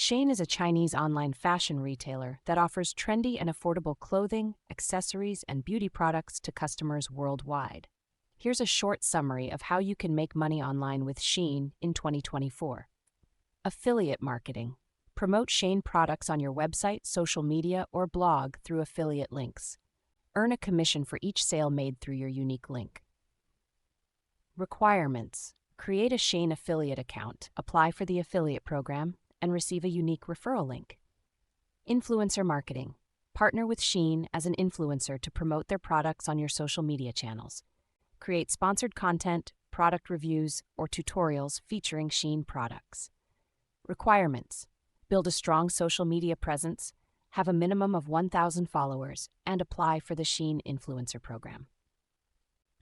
Shein is a Chinese online fashion retailer that offers trendy and affordable clothing, accessories, and beauty products to customers worldwide. Here's a short summary of how you can make money online with Shein in 2024. Affiliate marketing. Promote Shein products on your website, social media, or blog through affiliate links. Earn a commission for each sale made through your unique link. Requirements. Create a Shein affiliate account, apply for the affiliate program, and receive a unique referral link. Influencer marketing. Partner with Shein as an influencer to promote their products on your social media channels. Create sponsored content, product reviews, or tutorials featuring Shein products. Requirements. Build a strong social media presence, have a minimum of 1,000 followers, and apply for the Shein influencer program.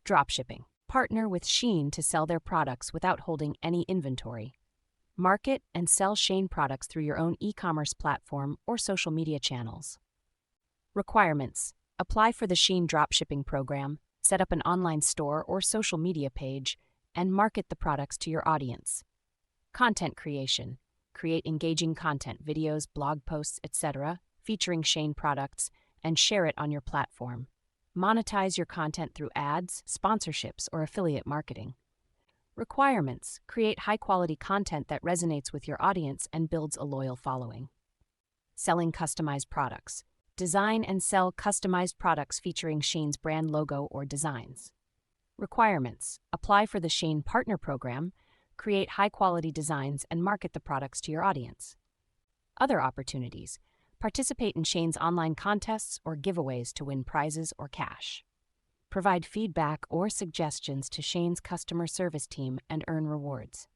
Dropshipping. Partner with Shein to sell their products without holding any inventory. Market and sell Shein products through your own e-commerce platform or social media channels. Requirements. Apply for the Shein dropshipping program, set up an online store or social media page, and market the products to your audience. Content creation. Create engaging content, videos, blog posts, etc., featuring Shein products, and share it on your platform. Monetize your content through ads, sponsorships, or affiliate marketing. Requirements. Create high-quality content that resonates with your audience and builds a loyal following. Selling customized products. Design and sell customized products featuring Shein's brand logo or designs. Requirements. Apply for the Shein Partner Program, create high-quality designs, and market the products to your audience. Other opportunities. Participate in Shein's online contests or giveaways to win prizes or cash. Provide feedback or suggestions to Shein's customer service team and earn rewards.